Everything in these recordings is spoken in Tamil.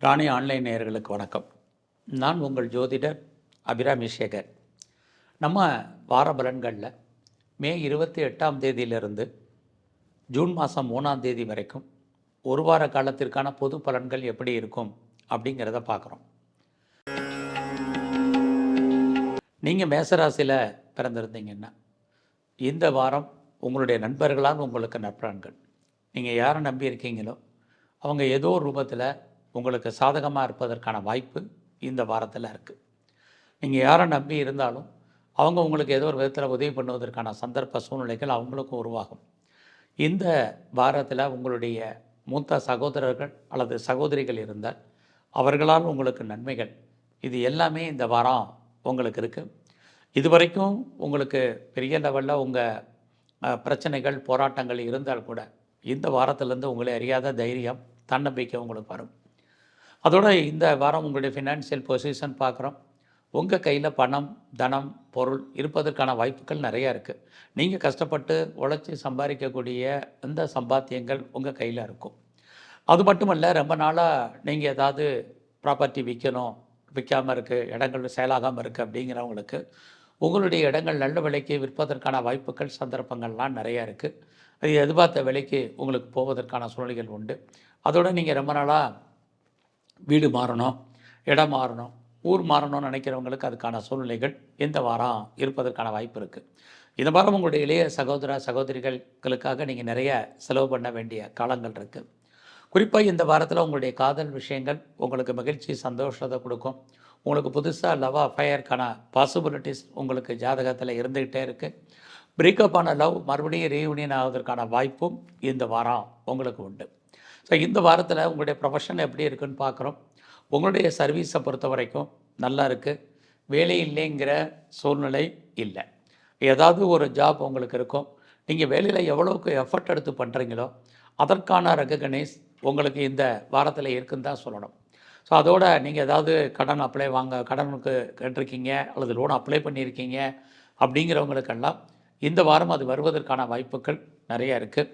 ராணி ஆன்லைன் நேயர்களுக்கு வணக்கம். நான் உங்கள் ஜோதிடர் அபிராமி சேகர். நம்ம வார பலன்களில் மே 28ஆம் தேதியிலிருந்து ஜூன் மாதம் 3ஆம் தேதி வரைக்கும் ஒரு வார காலத்திற்கான பொது பலன்கள் எப்படி இருக்கும் அப்படிங்கிறத பார்க்குறோம். நீங்கள் மேசராசியில் பிறந்திருந்தீங்கன்னா இந்த வாரம் உங்களுடைய நண்பர்களால் உங்களுக்கு நற்பலன்கள். நீங்கள் யாரை நம்பி இருக்கீங்களோ அவங்க ஏதோ ஒரு ரூபத்தில் உங்களுக்கு சாதகமாக இருப்பதற்கான வாய்ப்பு இந்த வாரத்தில் இருக்குது. நீங்கள் யாரை நம்பி இருந்தாலும் அவங்க உங்களுக்கு ஏதோ ஒரு விதத்தில் உதவி பண்ணுவதற்கான சந்தர்ப்ப சூழ்நிலைகள் அவங்களுக்கும் உருவாகும். இந்த வாரத்தில் உங்களுடைய மூத்த சகோதரர்கள் அல்லது சகோதரிகள் இருந்தால் அவர்களால் உங்களுக்கு நன்மைகள், இது எல்லாமே இந்த வாரம் உங்களுக்கு இருக்குது. இதுவரைக்கும் உங்களுக்கு பெரிய லெவலில் உங்கள் பிரச்சனைகள் போராட்டங்கள் இருந்தால் கூட இந்த வாரத்திலேருந்து உங்களை அறியாத தைரியம் தன்னம்பிக்கை உங்களுக்கு வரும். அதோட இந்த வாரம் உங்களுடைய ஃபினான்ஷியல் பொசிஷன் பார்க்குறோம். உங்கள் கையில் பணம், தனம், பொருள் இருப்பதற்கான வாய்ப்புகள் நிறையா இருக்குது. நீங்கள் கஷ்டப்பட்டு உழைச்சி சம்பாதிக்கக்கூடிய இந்த சம்பாத்தியங்கள் உங்கள் கையில் இருக்கும். அது மட்டுமல்ல, ரொம்ப நாளாக நீங்கள் ஏதாவது ப்ராப்பர்ட்டி விற்கணும், விற்காமல் இருக்குது, இடங்கள் சேலாகாமல் இருக்குது அப்படிங்கிறவங்களுக்கு உங்களுடைய இடங்கள் நல்ல விலைக்கு விற்பதற்கான வாய்ப்புகள் சந்தர்ப்பங்கள்லாம் நிறையா இருக்குது. அது எதிர்பார்த்த விலைக்கு உங்களுக்கு போவதற்கான சூழ்நிலைகள் உண்டு. அதோடு நீங்கள் ரொம்ப நாளாக வீடு மாறணும், இடம் மாறணும், ஊர் மாறணும்னு நினைக்கிறவங்களுக்கு அதுக்கான சூழ்நிலைகள் இந்த வாரம் இருப்பதற்கான வாய்ப்பு இருக்குது. இந்த வாரம் உங்களுடைய இளைய சகோதர சகோதரிகளுக்காக நீங்கள் நிறைய செலவு பண்ண வேண்டிய காலங்கள் இருக்குது. குறிப்பாக இந்த வாரத்தில் உங்களுடைய காதல் விஷயங்கள் உங்களுக்கு மகிழ்ச்சி, சந்தோஷத்தை கொடுக்கும். உங்களுக்கு புதுசாக லவ் அஃபையருக்கான பாசிபிலிட்டிஸ் உங்களுக்கு ஜாதகத்தில் இருந்துக்கிட்டே இருக்குது. பிரேக்கப் ஆன லவ் மறுபடியும் ரீயூனியன் ஆவதற்கான வாய்ப்பும் இந்த வாரம் உங்களுக்கு உண்டு. ஸோ இந்த வாரத்தில் உங்களுடைய ப்ரொஃபஷன் எப்படி இருக்குதுன்னு பார்க்குறோம். உங்களுடைய சர்வீஸை பொறுத்த வரைக்கும் நல்லா இருக்குது. வேலை இல்லைங்கிற சூழ்நிலை இல்லை. ஏதாவது ஒரு ஜாப் உங்களுக்கு இருக்கும். நீங்கள் வேலையில் எவ்வளோக்கு எஃபர்ட் எடுத்து பண்ணுறீங்களோ அதற்கான ரெகக்னைஸ் உங்களுக்கு இந்த வாரத்தில் இருக்குன்னு தான் சொல்லணும். ஸோ அதோடு நீங்கள் ஏதாவது கடனுக்கு கேட்டிருக்கீங்க அல்லது லோன் அப்ளை பண்ணியிருக்கீங்க அப்படிங்கிறவங்களுக்கெல்லாம் இந்த வாரம் அது வருவதற்கான வாய்ப்புகள் நிறையா இருக்குது.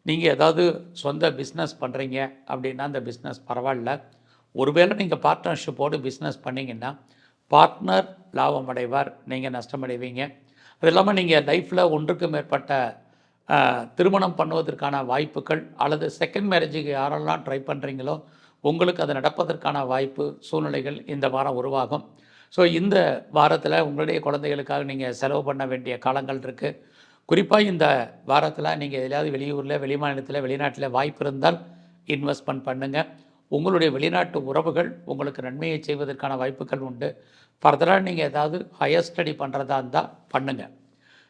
நீங்கள் ஏதாவது சொந்த பிஸ்னஸ் பண்ணுறீங்க அப்படின்னா அந்த பிஸ்னஸ் பரவாயில்ல. ஒருவேளை நீங்கள் பார்ட்னர்ஷிப்போடு பிஸ்னஸ் பண்ணிங்கன்னா பார்ட்னர் லாபம் அடைவார், நீங்கள் நஷ்டமடைவீங்க. அது இல்லாமல் நீங்கள் லைஃப்பில் ஒன்றுக்கு மேற்பட்ட திருமணம் பண்ணுவதற்கான வாய்ப்புகள் அல்லது செகண்ட் மேரேஜுக்கு யாரெல்லாம் ட்ரை பண்ணுறீங்களோ உங்களுக்கு அது நடப்பதற்கான வாய்ப்பு சூழ்நிலைகள் இந்த வாரம் உருவாகும். ஸோ இந்த வாரத்தில் உங்களுடைய குழந்தைகளுக்காக நீங்கள் செலவு பண்ண வேண்டிய காலங்கள் இருக்குது. குறிப்பாக இந்த வாரத்தில் நீங்கள் எதையாவது வெளியூரில், வெளிமாநிலத்தில், வெளிநாட்டில் வாய்ப்பு இருந்தால் இன்வெஸ்ட்மெண்ட் பண்ணுங்கள். உங்களுடைய வெளிநாட்டு உறவுகள் உங்களுக்கு நன்மையை செய்வதற்கான வாய்ப்புகள் உண்டு. ஃபர்தராக நீங்கள் ஏதாவது ஹையர் ஸ்டடி பண்ணுறதா இருந்தால் பண்ணுங்கள்.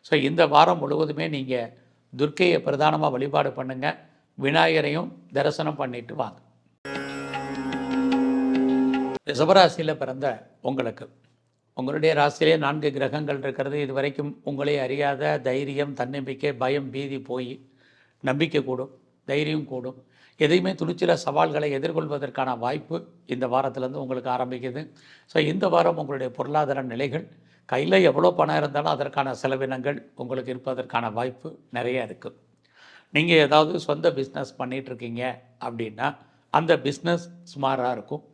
ஸோ இந்த வாரம் முழுவதுமே நீங்கள் துர்க்கையை பிரதானமாக வழிபாடு பண்ணுங்கள். விநாயகரையும் தரிசனம் பண்ணிட்டு வாங்க. ரிஷபராசியில் பிறந்த உங்களுக்கு உங்களுடைய ராசியிலே 4 கிரகங்கள் இருக்கிறது. இது வரைக்கும் உங்களே அறியாத தைரியம், தன்னம்பிக்கை, பயம், பீதி போய் நம்பிக்கை கூடும், தைரியம் கூடும். எதையுமே துணிச்சலாக சவால்களை எதிர்கொள்வதற்கான வாய்ப்பு இந்த வாரத்திலேருந்து உங்களுக்கு ஆரம்பிக்குது. ஸோ இந்த வாரம் உங்களுடைய பொருளாதார நிலைகள், கையில் எவ்வளோ பணம் இருந்தாலும் அதற்கான செலவினங்கள் உங்களுக்கு இருப்பதற்கான வாய்ப்பு நிறைய இருக்குது. நீங்கள் ஏதாவது சொந்த பிஸ்னஸ் பண்ணிகிட்ருக்கீங்க அப்படின்னா அந்த பிஸ்னஸ் சுமாராக இருக்கும்.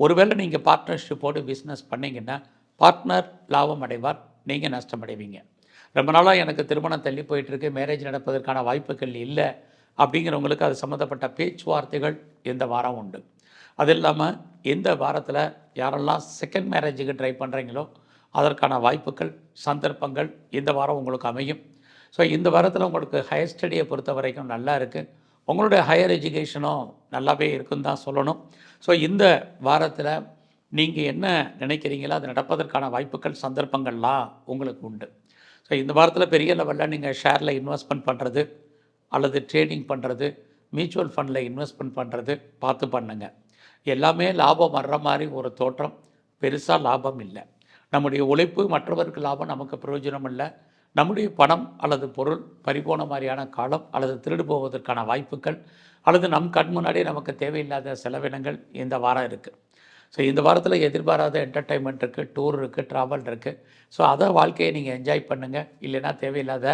ஒருவேளை நீங்கள் பார்ட்னர்ஷிப்போடு பிஸ்னஸ் பண்ணிங்கன்னா பார்ட்னர் லாபம் அடைவார், நீங்கள் நஷ்டமடைவீங்க. ரொம்ப நாளாக எனக்கு திருமணம் தள்ளி போயிட்டுருக்கு, மேரேஜ் நடப்பதற்கான வாய்ப்புகள் இல்லை அப்படிங்கிறவங்களுக்கு அது சம்மந்தப்பட்ட பேச்சுவார்த்தைகள் இந்த வாரம் உண்டு. அது இல்லாமல் இந்த வாரத்தில் யாரெல்லாம் செகண்ட் மேரேஜுக்கு ட்ரை பண்ணுறீங்களோ அதற்கான வாய்ப்புகள், சந்தர்ப்பங்கள் இந்த வாரம் உங்களுக்கு அமையும். ஸோ இந்த வாரத்தில் உங்களுக்கு ஹையர் ஸ்டடியை பொறுத்த வரைக்கும் நல்லா இருக்குது. உங்களுடைய ஹையர் எஜுகேஷனும் நல்லாவே இருக்குன்னு தான் சொல்லணும். ஸோ இந்த வாரத்தில் நீங்கள் என்ன நினைக்கிறீங்களோ அது நடப்பதற்கான வாய்ப்புகள், சந்தர்ப்பங்கள்லாம் உங்களுக்கு உண்டு. ஸோ இந்த வாரத்தில் பெரிய லெவலில் நீங்கள் ஷேரில் இன்வெஸ்ட்மெண்ட் பண்ணுறது அல்லது ட்ரேடிங் பண்ணுறது, மியூச்சுவல் ஃபண்டில் இன்வெஸ்ட்மெண்ட் பண்ணுறது பார்த்து பண்ணுங்க. எல்லாமே லாபம் வர்ற மாதிரி ஒரு தோற்றம், பெருசாக லாபம் இல்லை. நம்முடைய உழைப்பு மற்றவருக்கு லாபம், நமக்கு பிரயோஜனம் இல்லை. நம்முடைய பணம் அல்லது பொருள் பறிபோன மாதிரியான காலம் அல்லது திருடு போவதற்கான வாய்ப்புகள் அல்லது நம் கண் முன்னாடியே நமக்கு தேவையில்லாத செலவினங்கள் இந்த வாரம் இருக்குது. ஸோ இந்த வாரத்தில் எதிர்பாராத என்டர்டைன்மெண்ட் இருக்குது, டூர் இருக்குது, ட்ராவல் இருக்குது. ஸோ அதை வாழ்க்கையை நீங்கள் என்ஜாய் பண்ணுங்கள். இல்லைன்னா தேவையில்லாத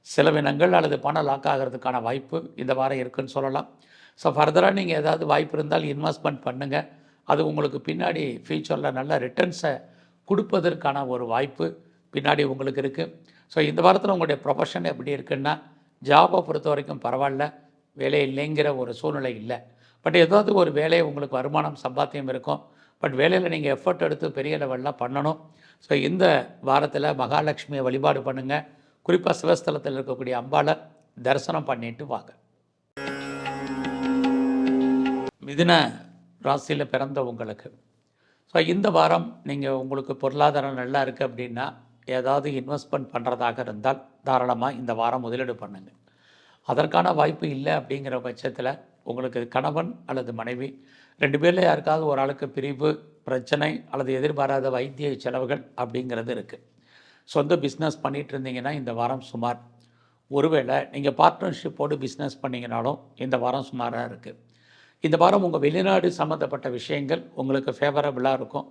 செலவினங்கள் அல்லது பணம் லாக் ஆகிறதுக்கான வாய்ப்பு இந்த வாரம் இருக்குதுன்னு சொல்லலாம். ஸோ ஃபர்தராக நீங்கள் ஏதாவது வாய்ப்பு இருந்தால் இன்வெஸ்ட்மெண்ட் பண்ணுங்கள். அது உங்களுக்கு பின்னாடி ஃப்யூச்சரில் நல்ல ரிட்டர்ன்ஸை கொடுப்பதற்கான ஒரு வாய்ப்பு பின்னாடி உங்களுக்கு இருக்குது. ஸோ இந்த வாரத்தில் உங்களுடைய ப்ரொஃபஷன் எப்படி இருக்குன்னா, ஜாபை பொறுத்த வரைக்கும் பரவாயில்ல, வேலை இல்லைங்கிற ஒரு சூழ்நிலை இல்லை. பட் ஏதாவது ஒரு வேலை உங்களுக்கு வருமானம் சம்பாத்தியம் இருக்கும். பட் வேலையில் நீங்கள் எஃபர்ட் எடுத்து பெரிய லெவலில் பண்ணணும். ஸோ இந்த வாரத்தில் மகாலட்சுமியை வழிபாடு பண்ணுங்கள். குறிப்பாக சிவஸ்தலத்தில் இருக்கக்கூடிய அம்பாளை தரிசனம் பண்ணிட்டு வாங்க. மிதுன ராசியில் பிறந்த உங்களுக்கு ஸோ இந்த வாரம் நீங்கள் உங்களுக்கு பொருளாதாரம் நல்லா இருக்குது அப்படின்னா, ஏதாவது இன்வெஸ்ட்மெண்ட் பண்ணுறதாக இருந்தால் தாராளமாக இந்த வாரம் முதலீடு பண்ணுங்கள். அதற்கான வாய்ப்பு இல்லை அப்படிங்கிற பட்சத்தில் உங்களுக்கு கணவன் அல்லது மனைவி 2 பேரில் யாருக்காவது ஒரு ஆளுக்கு பிரிவு, பிரச்சனை அல்லது எதிர்பாராத வைத்திய செலவுகள் அப்படிங்கிறது இருக்குது. சொந்த பிஸ்னஸ் பண்ணிகிட்டு இருந்தீங்கன்னா இந்த வாரம் சுமார், ஒருவேளை நீங்கள் பார்ட்னர்ஷிப்போடு பிஸ்னஸ் பண்ணிங்கனாலும் இந்த வாரம் சுமாராக இருக்குது. இந்த வாரம் உங்கள் வெளிநாடு சம்மந்தப்பட்ட விஷயங்கள் உங்களுக்கு ஃபேவரபுளாக இருக்கும்.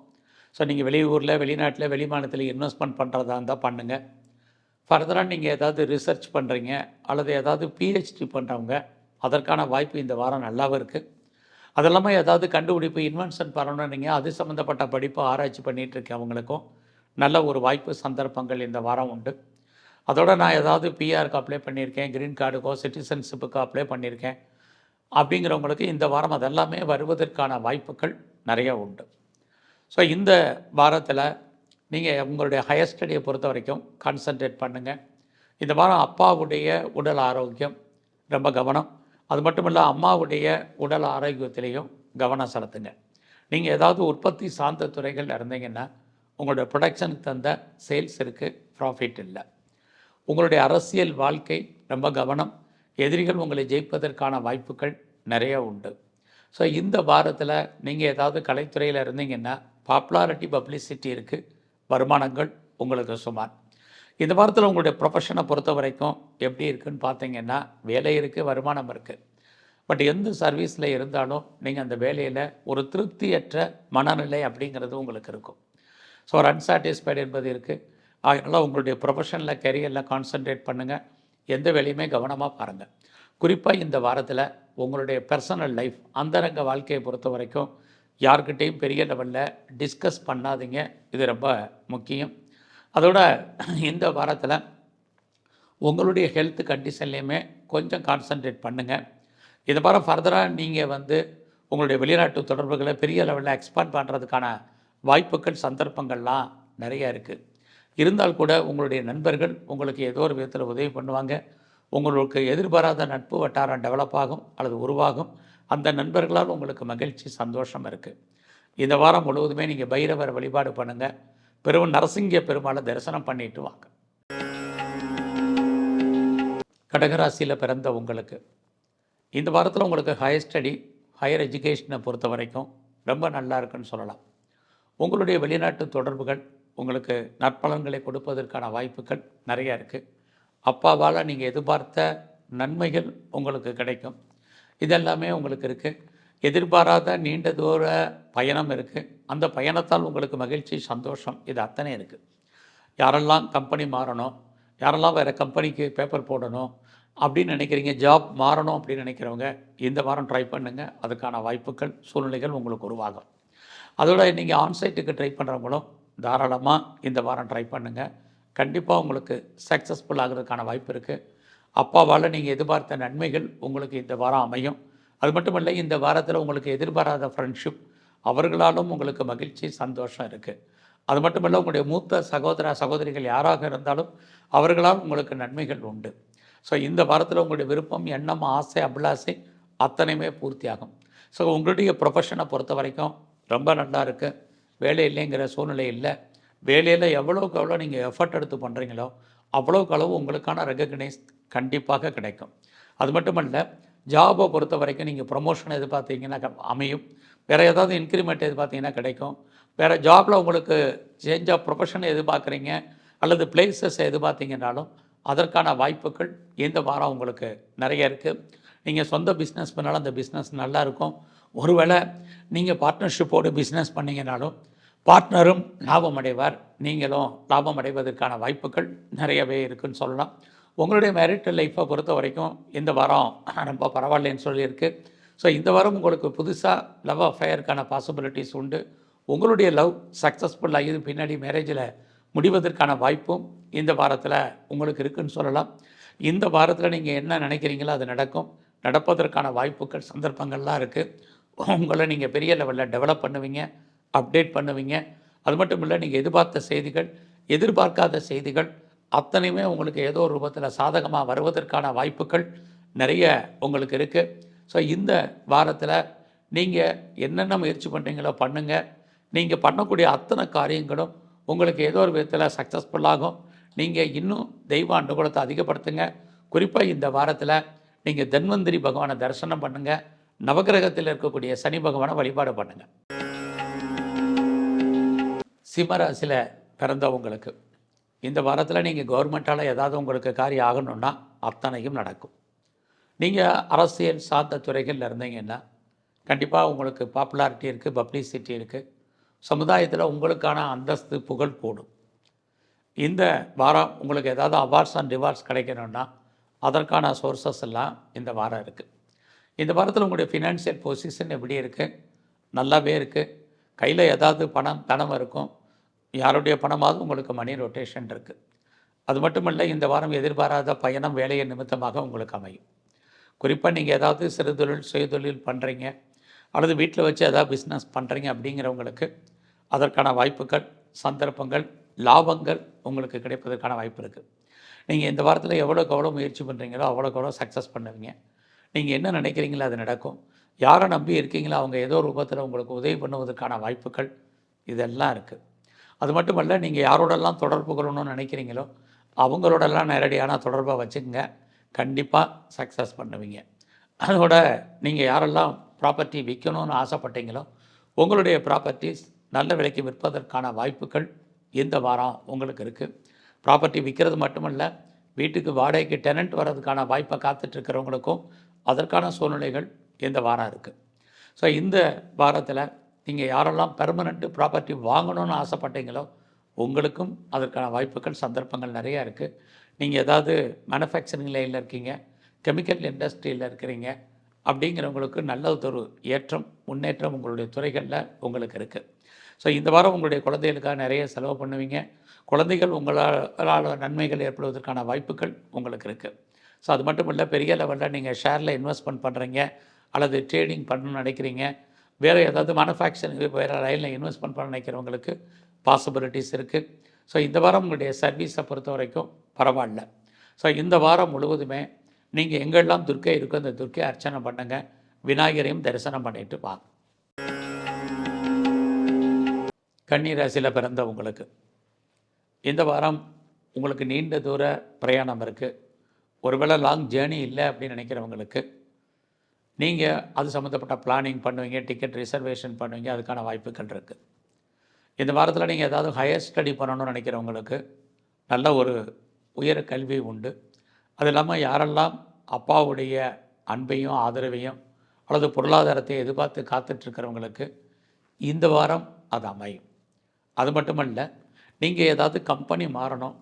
ஸோ நீங்கள் வெளியூரில், வெளிநாட்டில், வெளிமாநிலத்தில் இன்வெஸ்ட்மெண்ட் பண்ணுறதா இருந்தால் பண்ணுங்கள். ஃபர்தராக நீங்கள் ஏதாவது ரிசர்ச் பண்ணுறீங்க அல்லது ஏதாவது பிஹெச்டி பண்ணுறவங்க, அதற்கான வாய்ப்பு இந்த வாரம் நல்லாவும் இருக்குது. அது இல்லாமல் ஏதாவது கண்டுபிடிப்பு இன்வென்ஷன் பண்ணணுன்னீங்க, அது சம்மந்தப்பட்ட படிப்பு ஆராய்ச்சி பண்ணிகிட்டு இருக்கவங்களுக்கும் நல்ல ஒரு வாய்ப்பு சந்தர்ப்பங்கள் இந்த வாரம் உண்டு. அதோடு நான் ஏதாவது பிஆருக்கு அப்ளை பண்ணியிருக்கேன், க்ரீன் கார்டுக்கோ சிட்டிசன்ஷிப்புக்கோ அப்ளை பண்ணியிருக்கேன் அப்படிங்கிறவங்களுக்கு இந்த வாரம் அதெல்லாமே வருவதற்கான வாய்ப்புகள் நிறைய உண்டு. ஸோ இந்த வாரத்தில் நீங்கள் உங்களுடைய ஹையர் ஸ்டடியை பொறுத்த வரைக்கும் கான்சன்ட்ரேட் பண்ணுங்கள். இந்த வாரம் அப்பாவுடைய உடல் ஆரோக்கியம் ரொம்ப கவனம். அது மட்டும் இல்லை, அம்மாவுடைய உடல் ஆரோக்கியத்திலையும் கவனம் செலுத்துங்க. நீங்கள் ஏதாவது உற்பத்தி சார்ந்த துறைகள் இருந்தீங்கன்னா உங்களுடைய ப்ரொடக்ஷனுக்கு தந்த சேல்ஸ் இருக்குது, ப்ராஃபிட் இல்லை. உங்களுடைய அரசியல் வாழ்க்கை ரொம்ப கவனம். எதிரிகள் உங்களை ஜெயிப்பதற்கான வாய்ப்புகள் நிறைய உண்டு. ஸோ இந்த வாரத்தில் நீங்கள் ஏதாவது கலைத்துறையில் இருந்தீங்கன்னா பாப்புலாரிட்டி, பப்ளிசிட்டி இருக்குது, வருமானங்கள் உங்களுக்கு சுமார். இந்த வாரத்தில் உங்களுடைய ப்ரொஃபஷனை பொறுத்த வரைக்கும் எப்படி இருக்குதுன்னு பார்த்தீங்கன்னா, வேலை இருக்குது, வருமானம் இருக்குது. பட் எந்த சர்வீஸில் இருந்தாலும் நீங்கள் அந்த வேலையில் ஒரு திருப்தியற்ற மனநிலை அப்படிங்கிறது உங்களுக்கு இருக்கும். ஸோ ஒரு அன்சாட்டிஸ்ஃபைடு என்பது இருக்குது. அதனால் உங்களுடைய ப்ரொஃபஷனில், கெரியரில் கான்சன்ட்ரேட் பண்ணுங்கள். எந்த வேலையுமே கவனமாக பாருங்கள். குறிப்பாக இந்த வாரத்தில் உங்களுடைய பர்சனல் லைஃப், அந்தரங்க வாழ்க்கையை பொறுத்த வரைக்கும் யார்கிட்டையும் பெரிய லெவலில் டிஸ்கஸ் பண்ணாதீங்க. இது ரொம்ப முக்கியம். அதோட இந்த வாரத்தில் உங்களுடைய ஹெல்த் கண்டிஷன்லேயுமே கொஞ்சம் கான்சன்ட்ரேட் பண்ணுங்கள். இந்த வாரம் ஃபர்தராக நீங்கள் உங்களுடைய வெளிநாட்டு தொடர்புகளை பெரிய லெவலில் எக்ஸ்பாண்ட் பண்ணுறதுக்கான வாய்ப்புகள், சந்தர்ப்பங்கள்லாம் நிறையா இருக்குது. இருந்தால் கூட உங்களுடைய நண்பர்கள் உங்களுக்கு ஏதோ ஒரு விதத்தில் உதவி பண்ணுவாங்க. உங்களுக்கு எதிர்பாராத நட்பு வட்டாரம் டெவலப் ஆகும் அல்லது உருவாகும். அந்த நண்பர்களால் உங்களுக்கு மகிழ்ச்சி, சந்தோஷம் இருக்குது. இந்த வாரம் முழுவதுமே நீங்கள் பைரவர் வழிபாடு பண்ணுங்கள். நரசிங்க பெருமாளை தரிசனம் பண்ணிட்டு வாங்க. கடகராசியில் பிறந்த உங்களுக்கு இந்த வாரத்தில் உங்களுக்கு ஹையர் ஸ்டடி, ஹையர் எஜுகேஷனை பொறுத்த வரைக்கும் ரொம்ப நல்லா இருக்குன்னு சொல்லலாம். உங்களுடைய வெளிநாட்டு தொடர்புகள் உங்களுக்கு நற்பலன்களை கொடுப்பதற்கான வாய்ப்புகள் நிறையா இருக்குது. அப்பாவால் நீங்கள் எதிர்பார்த்த நன்மைகள் உங்களுக்கு கிடைக்கும். இதெல்லாமே உங்களுக்கு இருக்குது. எதிர்பாராத நீண்ட தூர பயணம் இருக்குது. அந்த பயணத்தால் உங்களுக்கு மகிழ்ச்சி, சந்தோஷம், இது அத்தனை இருக்குது. யாரெல்லாம் கம்பெனி மாறணும், யாரெல்லாம் வேறு கம்பெனிக்கு பேப்பர் போடணும் அப்படின்னு நினைக்கிறீங்க, ஜாப் மாறணும் அப்படின்னு நினைக்கிறவங்க இந்த வாரம் ட்ரை பண்ணுங்கள். அதுக்கான வாய்ப்புகள், சூழ்நிலைகள் உங்களுக்கு உருவாகும். அதோட நீங்கள் ஆன்சைட்டுக்கு ட்ரை பண்ணுறவங்களும் தாராளமாக இந்த வாரம் ட்ரை பண்ணுங்கள். கண்டிப்பாக உங்களுக்கு சக்ஸஸ்ஃபுல் ஆகிறதுக்கான வாய்ப்பு இருக்குது. அப்பாவால் நீங்கள் எதிர்பார்த்த நன்மைகள் உங்களுக்கு இந்த வாரம் அமையும். அது மட்டும் இல்லை, இந்த வாரத்தில் உங்களுக்கு எதிர்பாராத ஃப்ரெண்ட்ஷிப், அவர்களாலும் உங்களுக்கு மகிழ்ச்சி, சந்தோஷம் இருக்குது. அது மட்டும் இல்லை, உங்களுடைய மூத்த சகோதர சகோதரிகள் யாராக இருந்தாலும் அவர்களால் உங்களுக்கு நன்மைகள் உண்டு. ஸோ இந்த வாரத்தில் உங்களுடைய விருப்பம், எண்ணம், ஆசை, அபிலாசை அத்தனையுமே பூர்த்தியாகும். ஸோ உங்களுடைய ப்ரொஃபஷனை பொறுத்த வரைக்கும் ரொம்ப நல்லா இருக்குது. வேலை இல்லைங்கிற சூழ்நிலை இல்லை. வேலையில் எவ்வளோக்கு எவ்வளோ நீங்கள் எஃபர்ட் எடுத்து பண்ணுறீங்களோ அவ்வளோக்கு அளவு உங்களுக்கான ரெகக்னைஸ் கண்டிப்பாக கிடைக்கும். அது மட்டும் இல்லை, ஜாபை பொறுத்த வரைக்கும் நீங்கள் ப்ரொமோஷன் எதிர்பார்த்தீங்கன்னா அமையும். வேறு ஏதாவது இன்க்ரிமெண்ட் எதிர்பார்த்தீங்கன்னா கிடைக்கும். வேறு ஜாபில் உங்களுக்கு சேஞ்ச் ஆஃப் ப்ரொஃபஷன் எதிர்பார்க்குறீங்க அல்லது பிளேசஸ் எதிர்பார்த்தீங்கன்னாலும் அதற்கான வாய்ப்புகள் இந்த வாரம் உங்களுக்கு நிறைய இருக்குது. நீங்கள் சொந்த பிஸ்னஸ் பண்ணாலும் அந்த பிஸ்னஸ் நல்லாயிருக்கும். ஒருவேளை நீங்கள் பார்ட்னர்ஷிப்போடு பிஸ்னஸ் பண்ணிங்கனாலும் பார்ட்னரும் லாபம் அடைவார், நீங்களும் லாபம் அடைவதற்கான வாய்ப்புகள் நிறையவே இருக்குதுன்னு சொல்லலாம். உங்களுடைய மேரிட்டல் லைஃப்பை பொறுத்த வரைக்கும் இந்த வாரம் ரொம்ப பரவாயில்லைன்னு சொல்லியிருக்கு. ஸோ இந்த வாரம் உங்களுக்கு புதுசாக லவ் அஃபேருக்கான பாசிபிலிட்டிஸ் உண்டு. உங்களுடைய லவ் சக்ஸஸ்ஃபுல் ஆகி பின்னாடி மேரேஜில் முடிவதற்கான வாய்ப்பும் இந்த வாரத்தில் உங்களுக்கு இருக்குதுன்னு சொல்லலாம். இந்த வாரத்தில் நீங்கள் என்ன நினைக்கிறீங்களோ அது நடக்கும். நடப்பதற்கான வாய்ப்புகள் சந்தர்ப்பங்கள்லாம் இருக்குது. உங்களை நீங்கள் பெரிய லெவலில் டெவலப் பண்ணுவீங்க, அப்டேட் பண்ணுவீங்க. அது மட்டும் இல்லை, நீங்கள் எதிர்பார்த்த செய்திகள், எதிர்பார்க்காத செய்திகள் அத்தனையுமே உங்களுக்கு ஏதோ ஒரு ரூபத்தில் சாதகமாக வருவதற்கான வாய்ப்புகள் நிறைய உங்களுக்கு இருக்குது. ஸோ இந்த வாரத்தில் நீங்கள் என்னென்ன முயற்சி பண்ணுறீங்களோ பண்ணுங்கள். நீங்கள் பண்ணக்கூடிய அத்தனை காரியங்களும் உங்களுக்கு ஏதோ ஒரு விதத்தில் சக்ஸஸ்ஃபுல்லாகும். நீங்கள் இன்னும் தெய்வ அனுகூலத்தை அதிகப்படுத்துங்க. குறிப்பாக இந்த வாரத்தில் நீங்கள் தன்வந்திரி பகவானை தரிசனம் பண்ணுங்கள். நவகிரகத்தில் இருக்கக்கூடிய சனி பகவானை வழிபாடு பண்ணுங்கள். சிம்மராசியில் பிறந்தவங்களுக்கு இந்த வாரத்தில் நீங்கள் கவர்மெண்ட்டால் ஏதாவது உங்களுக்கு காரியம் ஆகணுன்னா அத்தனையும் நடக்கும். நீங்கள் அரசியல் சார்ந்த துறைகளில் இருந்தீங்கன்னா கண்டிப்பாக உங்களுக்கு பாப்புலாரிட்டி இருக்குது, பப்ளிசிட்டி இருக்குது. சமுதாயத்தில் உங்களுக்கான அந்தஸ்து புகழ் கூடும். இந்த வாரம் உங்களுக்கு ஏதாவது அவார்ட்ஸ் அண்ட் ரிவார்ட்ஸ் கிடைக்கணும்னா அதற்கான சோர்ஸஸ் எல்லாம் இந்த வாரம் இருக்குது. இந்த வாரத்தில் உங்களுடைய ஃபினான்ஷியல் பொசிஷன் எப்படி இருக்குது? நல்லாவே இருக்குது. கையில் ஏதாவது பணம் இருக்கும். யாருடைய பணமாவது உங்களுக்கு மணி ரொட்டேஷன் இருக்குது. அது மட்டும் இல்லை, இந்த வாரம் எதிர்பாராத பயணம் வேலையை நிமித்தமாக உங்களுக்கு அமையும். குறிப்பாக நீங்கள் ஏதாவது சிறு தொழில் சுயதொழில் பண்ணுறீங்க அல்லது வீட்டில் வச்சு ஏதாவது பிஸ்னஸ் பண்ணுறீங்க அப்படிங்கிறவங்களுக்கு அதற்கான வாய்ப்புகள், சந்தர்ப்பங்கள், லாபங்கள் உங்களுக்கு கிடைப்பதற்கான வாய்ப்பு இருக்குது. நீங்கள் இந்த வாரத்தில் எவ்வளோக்கு எவ்வளோ முயற்சி பண்ணுறீங்களோ அவ்வளோக்கு எவ்வளோ சக்ஸஸ் பண்ணுவீங்க. நீங்கள் என்ன நினைக்கிறீங்களோ அது நடக்கும். யாரை நம்பி இருக்கீங்களோ அவங்க ஏதோ ஒரு ரூபத்தில் உங்களுக்கு உதவி பண்ணுவதற்கான வாய்ப்புகள் இதெல்லாம் இருக்குது. அது மட்டும் இல்லை, நீங்கள் யாரோடெல்லாம் தொடர்பு கொள்ளணும்னு நினைக்கிறீங்களோ அவங்களோடெல்லாம் நேரடியான தொடர்பை வச்சுக்கோங்க. கண்டிப்பாக சக்ஸஸ் பண்ணுவீங்க. அதோட நீங்கள் யாரெல்லாம் ப்ராப்பர்ட்டி விற்கணும்னு ஆசைப்பட்டீங்களோ உங்களுடைய ப்ராப்பர்ட்டிஸ் நல்ல விலைக்கு விற்பதற்கான வாய்ப்புகள் இந்த வாரம் உங்களுக்கு இருக்குது. ப்ராப்பர்ட்டி விற்கிறது மட்டுமல்ல, வீட்டுக்கு வாடகைக்கு டெனண்ட் வர்றதுக்கான வாய்ப்பை காத்துட்ருக்கிறவங்களுக்கும் அதற்கான சூழ்நிலைகள் இந்த வாரம் இருக்குது. ஸோ இந்த வாரத்தில் நீங்கள் யாரெல்லாம் பெர்மனெண்ட்டு ப்ராப்பர்ட்டி வாங்கணும்னு ஆசைப்பட்டீங்களோ உங்களுக்கும் அதற்கான வாய்ப்புகள், சந்தர்ப்பங்கள் நிறையா இருக்குது. நீங்கள் ஏதாவது மேனுஃபேக்சரிங் லைனில் இருக்கீங்க, கெமிக்கல் இண்டஸ்ட்ரியில் இருக்கிறீங்க அப்படிங்கிறவங்களுக்கு நல்லதொரு ஏற்றம், முன்னேற்றம் உங்களுடைய துறைகளில் உங்களுக்கு இருக்குது. ஸோ இந்த வாரம் உங்களுடைய குழந்தைகளுக்காக நிறைய செலவு பண்ணுவீங்க. குழந்தைகள் உங்களால் நன்மைகள் ஏற்படுவதற்கான வாய்ப்புகள் உங்களுக்கு இருக்குது. ஸோ அது மட்டும் இல்லை, பெரிய லெவலில் நீங்கள் ஷேரில் இன்வெஸ்ட்மெண்ட் பண்ணுறீங்க அல்லது ட்ரேடிங் பண்ணணும்னு நினைக்கிறீங்க, வேறு ஏதாவது மேனுஃபேக்சரிங் வேறு லைனில் இன்வெஸ்ட்மெண்ட் பண்ண நினைக்கிறவங்களுக்கு பாசிபிலிட்டிஸ் இருக்குது. ஸோ இந்த வாரம் உங்களுடைய சர்வீஸை பொறுத்த வரைக்கும் பரவாயில்ல. ஸோ இந்த வாரம் முழுவதுமே நீங்கள் எங்கெல்லாம் துர்க்கை இருக்கோ அந்த துர்க்கை அர்ச்சனை பண்ணுங்கள். விநாயகரையும் தரிசனம் பண்ணிட்டு வாங்க. கன்னி ராசியில் பிறந்தவங்களுக்கு இந்த வாரம் உங்களுக்கு நீண்ட தூர பிரயாணம் இருக்குது. ஒருவேளை லாங் ஜேர்னி இல்லை அப்படின்னு நினைக்கிறவங்களுக்கு நீங்கள் அது சம்மந்தப்பட்ட பிளானிங் பண்ணுவீங்க, டிக்கெட் ரிசர்வேஷன் பண்ணுவீங்க, அதுக்கான வாய்ப்புகள் இருக்குது. இந்த வாரத்தில் நீங்கள் ஏதாவது ஹையர் ஸ்டடி பண்ணணும்னு நினைக்கிறவங்களுக்கு நல்ல ஒரு உயர கல்வி உண்டு. அது இல்லாமல் யாரெல்லாம் அப்பாவுடைய அன்பையும் ஆதரவையும் அல்லது பொருளாதாரத்தை எதிர்பார்த்து காத்துட்ருக்கிறவங்களுக்கு இந்த வாரம் அது அமையும். அது மட்டுமல்ல, நீங்கள் ஏதாவது கம்பெனி மாறணும்,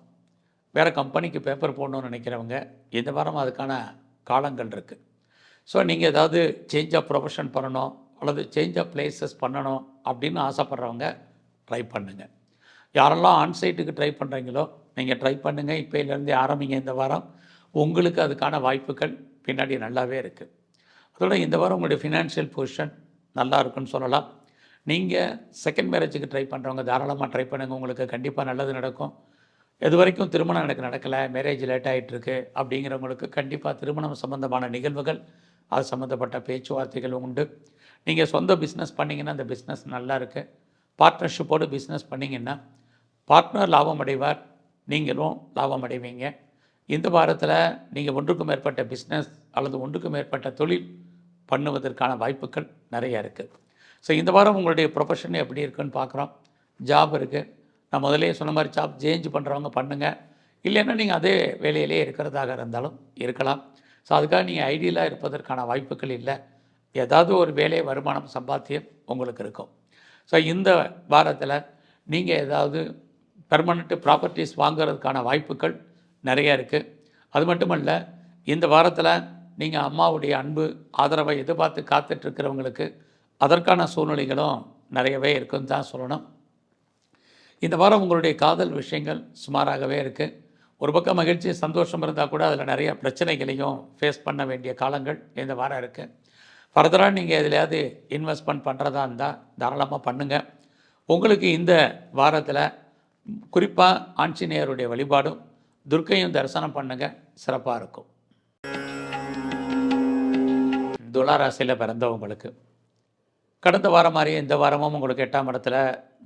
வேறு கம்பெனிக்கு பேப்பர் போடணும்னு நினைக்கிறவங்க இந்த வாரம் அதுக்கான காலங்கள் இருக்குது. ஸோ நீங்கள் ஏதாவது சேஞ்ச் ஆஃப் ப்ரொஃபஷன் பண்ணணும் அல்லது சேஞ்ச் ஆஃப் பிளேசஸ் பண்ணணும் அப்படின்னு ஆசைப்பட்றவங்க ட்ரை பண்ணுங்கள். யாரெல்லாம் ஆன்சைட்டுக்கு ட்ரை பண்ணுறீங்களோ நீங்கள் ட்ரை பண்ணுங்கள். இப்போலேருந்து ஆரம்பிங்க. இந்த வாரம் உங்களுக்கு அதுக்கான வாய்ப்புகள் பின்னாடி நல்லாவே இருக்குது. அதோட இந்த வாரம் உங்களுடைய ஃபினான்ஷியல் பொசிஷன் நல்லா இருக்குன்னு சொல்லலாம். நீங்கள் செகண்ட் மேரேஜுக்கு ட்ரை பண்ணுறவங்க தாராளமாக ட்ரை பண்ணுங்கள். உங்களுக்கு கண்டிப்பாக நல்லது நடக்கும். இது வரைக்கும் திருமணம் எனக்கு நடக்கலை, மேரேஜ் லேட் ஆகிட்டுருக்கு அப்படிங்கிறவங்களுக்கு கண்டிப்பாக திருமணம் சம்மந்தமான நிகழ்வுகள், அது சம்மந்தப்பட்ட பேச்சுவார்த்தைகள் உண்டு. நீங்கள் சொந்த பிஸ்னஸ் பண்ணிங்கன்னா அந்த பிஸ்னஸ் நல்லா இருக்குது. பார்ட்னர்ஷிப்போடு பிஸ்னஸ் பண்ணிங்கன்னா பார்ட்னர் லாபம் அடைவார், நீங்களும் லாபம் அடைவீங்க. இந்த வாரத்தில் நீங்கள் ஒன்றுக்கும் மேற்பட்ட பிஸ்னஸ் அல்லது ஒன்றுக்கும் மேற்பட்ட தொழில் பண்ணுவதற்கான வாய்ப்புகள் நிறையா இருக்குது. ஸோ இந்த வாரம் உங்களுடைய ப்ரொஃபஷன் எப்படி இருக்குன்னு பார்க்குறோம். ஜாப் இருக்குது. நான் முதலே சொன்ன மாதிரி ஜாப் சேஞ்ச் பண்ணுறவங்க பண்ணுங்கள். இல்லைன்னா நீங்கள் அதே வேலையிலே இருக்கிறதாக இருந்தாலும் இருக்கலாம். ஸோ அதுக்காக நீங்கள் ஐடியலாக இருப்பதற்கான வாய்ப்புகள் இல்லை. ஏதாவது ஒரு வேலை, வருமானம், சம்பாத்தியம் உங்களுக்கு இருக்கும். ஸோ இந்த வாரத்தில் நீங்கள் ஏதாவது பெர்மனெண்ட்டு ப்ராப்பர்ட்டிஸ் வாங்கிறதுக்கான வாய்ப்புகள் நிறையா இருக்குது. அது மட்டுமல்ல, இந்த வாரத்தில் நீங்கள் அம்மாவுடைய அன்பு ஆதரவை எதிர்பார்த்து காத்துட்ருக்கிறவங்களுக்கு அதற்கான சூழ்நிலைகளும் நிறையவே இருக்குன்னு தான் சொல்லணும். இந்த வாரம் உங்களுடைய காதல் விஷயங்கள் சுமாராகவே இருக்குது. ஒரு பக்கம் மகிழ்ச்சி சந்தோஷம் இருந்தால் கூட அதில் நிறைய பிரச்சனைகளையும் ஃபேஸ் பண்ண வேண்டிய காலங்கள் இந்த வாரம் இருக்குது. ஃபர்தராக நீங்கள் எதுலையாவது இன்வெஸ்ட்மெண்ட் பண்ணுறதா இருந்தால் தாராளமாக பண்ணுங்கள். உங்களுக்கு இந்த வாரத்தில் குறிப்பாக ஆஞ்சநேயருடைய வழிபாடும் துர்க்கையும் தரிசனம் பண்ணுங்கள், சிறப்பாக இருக்கும். துலா ராசியில் பிறந்தவங்களுக்கு கடந்த வாரம் மாதிரியே இந்த வாரமும் உங்களுக்கு 8ஆம் இடத்துல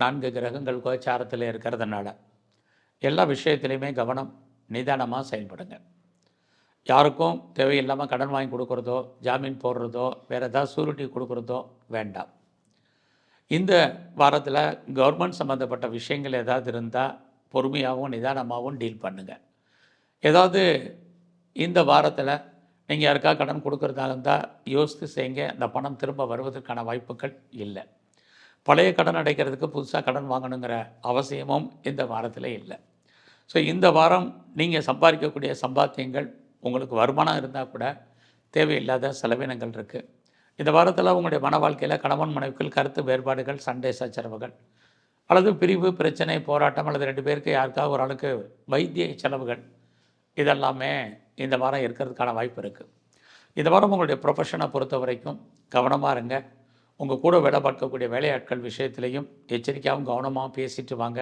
4 கிரகங்கள் கோச்சாரத்தில் இருக்கிறதுனால எல்லா விஷயத்துலையுமே கவனம், நிதானமாக செயல்படுங்க. யாருக்கும் தேவையில்லாமல் கடன் வாங்கி கொடுக்குறதோ, ஜாமீன் போடுறதோ, வேறு ஏதாவது சூரிட்டி கொடுக்குறதோ வேண்டாம். இந்த வாரத்தில் கவர்மெண்ட் சம்மந்தப்பட்ட விஷயங்கள் ஏதாவது இருந்தால் பொறுமையாகவும் நிதானமாகவும் டீல் பண்ணுங்கள். ஏதாவது இந்த வாரத்தில் நீங்கள் யாருக்கா கடன் கொடுக்குறதா இருந்தால் யோசித்து செய்யுங்க. அந்த பணம் திரும்ப வருவதற்கான வாய்ப்புகள் இல்லை. பழைய கடன் அடைக்கிறதுக்கு புதுசாக கடன் வாங்கணுங்கிற அவசியமும் இந்த வாரத்தில் இல்லை. ஸோ இந்த வாரம் நீங்கள் சம்பாதிக்கக்கூடிய சம்பாத்தியங்கள் உங்களுக்கு வருமானம் இருந்தால் கூட தேவையில்லாத செலவினங்கள் இருக்குது. இந்த வாரத்தில் உங்களுடைய மன வாழ்க்கையில் கணவன் மனைவிக்குள் கருத்து வேறுபாடுகள், சண்டை சச்சரவுகள் அல்லது பிரிவு, பிரச்சனை, போராட்டம் அல்லது 2 பேருக்கு யாருக்காவது ஒரு ஆளுக்கு வைத்திய செலவுகள் இதெல்லாமே இந்த வாரம் இருக்கிறதுக்கான வாய்ப்பு இருக்குது. இந்த வாரம் உங்களுடைய ப்ரொஃபஷனை பொறுத்த வரைக்கும் கவனமாக இருங்க. உங்கள் கூட வேலை பார்க்கக்கூடிய வேலையாட்கள் விஷயத்துலையும் எச்சரிக்கையாகவும் கவனமாகவும் பேசிட்டு வாங்க.